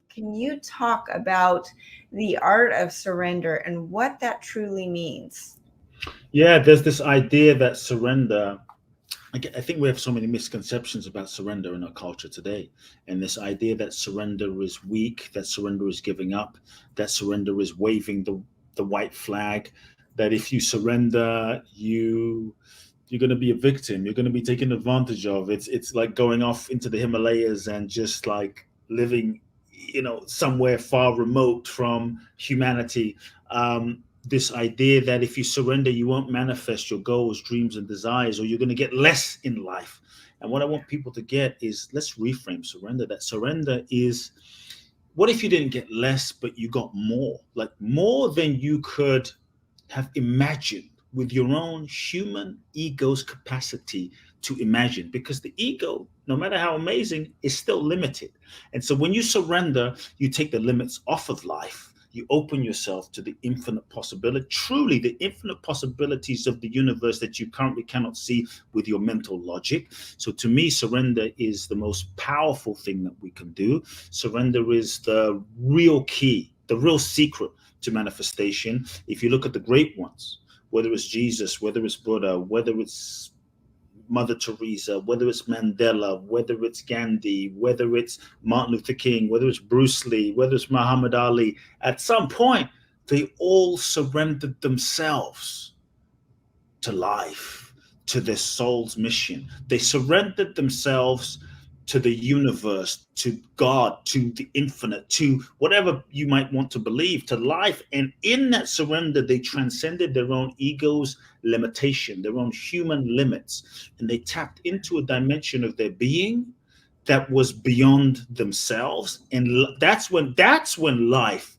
Can you talk about the art of surrender and what that truly means? Yeah, there's this idea that surrender. I think we have so many misconceptions about surrender in our culture today. And this idea that surrender is weak, that surrender is giving up, that surrender is waving the white flag, that if you surrender, you're going to be a victim, you're going to be taken advantage of. It's like going off into the Himalayas and just like living, somewhere far remote from humanity. This idea that if you surrender, you won't manifest your goals, dreams, and desires, or you're going to get less in life. And what I want people to get is, let's reframe surrender. That surrender is, what if you didn't get less, but you got more? Like more than you could have imagined with your own human ego's capacity to imagine, because the ego, no matter how amazing, is still limited. And so when you surrender, you take the limits off of life. You open yourself to the infinite possibility, truly the infinite possibilities of the universe that you currently cannot see with your mental logic. So to me, surrender is the most powerful thing that we can do. Surrender is the real key, the real secret to manifestation. If you look at the great ones, whether it's Jesus, whether it's Buddha, whether it's Mother Teresa, whether it's Mandela, whether it's Gandhi, whether it's Martin Luther King, whether it's Bruce Lee, whether it's Muhammad Ali, at some point, they all surrendered themselves to life, to their soul's mission. They surrendered themselves to the universe, to God, to the infinite, to whatever you might want to believe, to life. And in that surrender, they transcended their own ego's limitation, their own human limits. And they tapped into a dimension of their being that was beyond themselves. And that's when life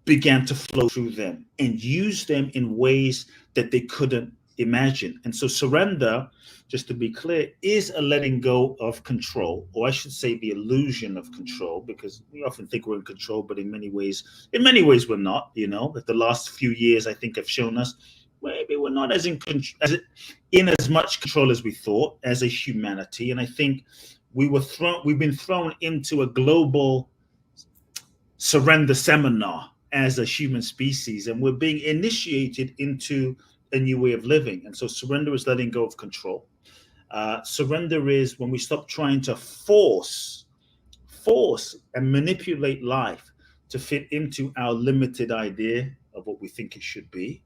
began to flow through them and use them in ways that they couldn't imagine. And so surrender, just to be clear, is a letting go of control, or I should say the illusion of control, because we often think we're in control, but in many ways we're not. That the last few years, I think, have shown us maybe we're not in as much control as we thought as a humanity. And I think we've been thrown into a global surrender seminar as a human species, and we're being initiated into a new way of living. And so surrender is letting go of control. Surrender is when we stop trying to force and manipulate life to fit into our limited idea of what we think it should be.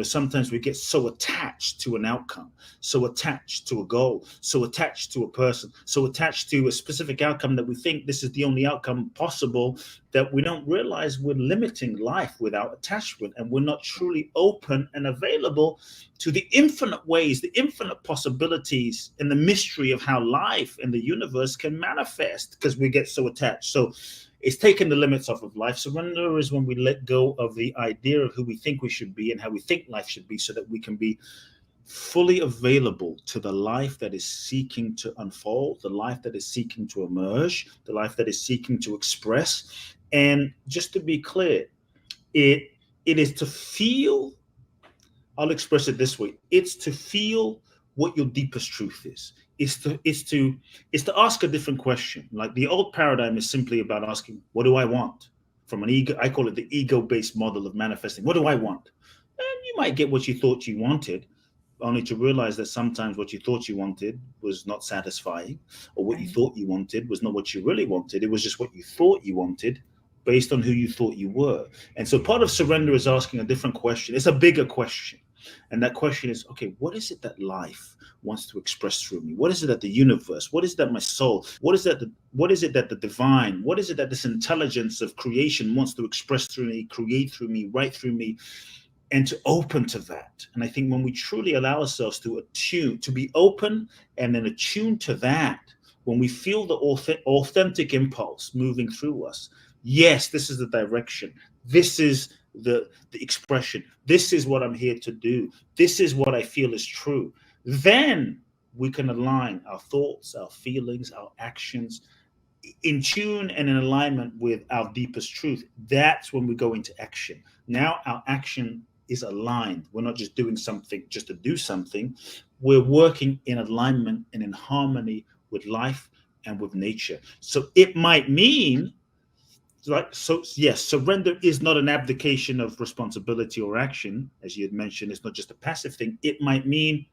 Sometimes we get so attached to an outcome, so attached to a goal, so attached to a person, so attached to a specific outcome that we think this is the only outcome possible, that we don't realize we're limiting life without attachment, and we're not truly open and available to the infinite ways, the infinite possibilities, and the mystery of how life and the universe can manifest, because we get so attached. So it's taking the limits off of life. Surrender is when we let go of the idea of who we think we should be and how we think life should be, so that we can be fully available to the life that is seeking to unfold, the life that is seeking to emerge, the life that is seeking to express. And just to be clear, it is to feel, I'll express it this way, it's to feel what your deepest truth is. Is to ask a different question. Like the old paradigm is simply about asking, what do I want? From an ego, I call it the ego-based model of manifesting. What do I want? And you might get what you thought you wanted, only to realize that sometimes what you thought you wanted was not satisfying, or what you Right. thought you wanted was not what you really wanted. It was just what you thought you wanted based on who you thought you were. And so part of surrender is asking a different question. It's a bigger question. And that question is, okay, what is it that life wants to express through me? What is it that the universe, what is it that my soul, what is it that the divine, what is it that this intelligence of creation wants to express through me, create through me, write through me, and to open to that. And I think when we truly allow ourselves to attune, to be open and then attune to that, when we feel the authentic impulse moving through us, yes, this is the direction. This is the expression. This is what I'm here to do. This is what I feel is true. Then we can align our thoughts, our feelings, our actions in tune and in alignment with our deepest truth. That's when we go into action. Now our action is aligned. We're not just doing something just to do something. We're working in alignment and in harmony with life and with nature. So it might mean So yes, surrender is not an abdication of responsibility or action, as you had mentioned. It's not just a passive thing. It might mean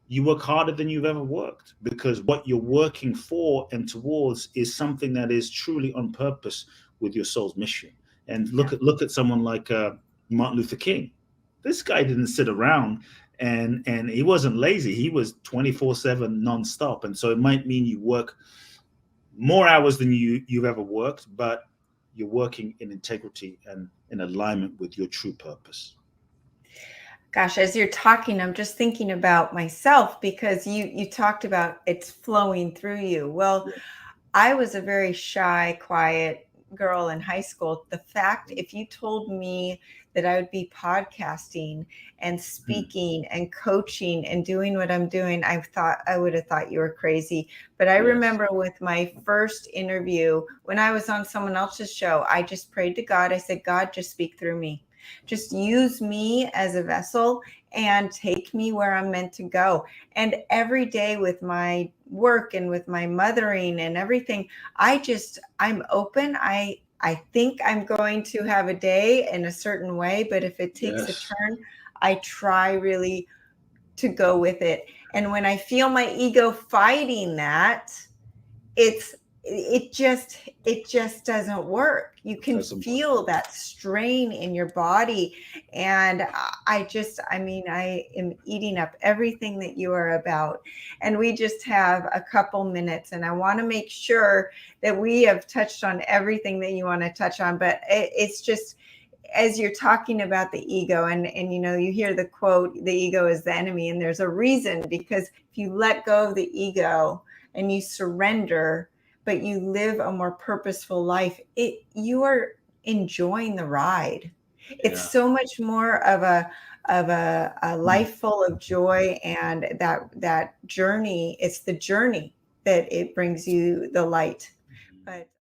you work harder than you've ever worked, because what you're working for and towards is something that is truly on purpose with your soul's mission. And Yeah. look at someone like Martin Luther King. This guy didn't sit around, and he wasn't lazy. He was 24/7 nonstop. And so it might mean you work more hours than you've ever worked, but you're working in integrity and in alignment with your true purpose. Gosh, as you're talking, I'm just thinking about myself, because you talked about it's flowing through you. Well, Yeah. I was a very shy, quiet girl in high school. The fact, if you told me that I would be podcasting and Hmm. speaking and coaching and doing what I'm doing, I would have thought you were crazy. But I Yes. remember with my first interview, when I was on someone else's show, I just prayed to God. I said, God, just speak through me. Just use me as a vessel and take me where I'm meant to go. And every day with my work and with my mothering and everything, I'm open. I think I'm going to have a day in a certain way, but if it takes a Yes. turn, I try really to go with it. And when I feel my ego fighting that, it's it just doesn't work. You can Doesn't work. feel that strain in your body. And I mean, I am eating up everything that you are about. And we just have a couple minutes, and I want to make sure that we have touched on everything that you want to touch on. But it's just, as you're talking about the ego, and you hear the quote, the ego is the enemy, and there's a reason. Because if you let go of the ego and you surrender, but you live a more purposeful life, you are enjoying the ride. It's Yeah. so much more of a life full of joy, and that journey. It's the journey that it brings you the light. But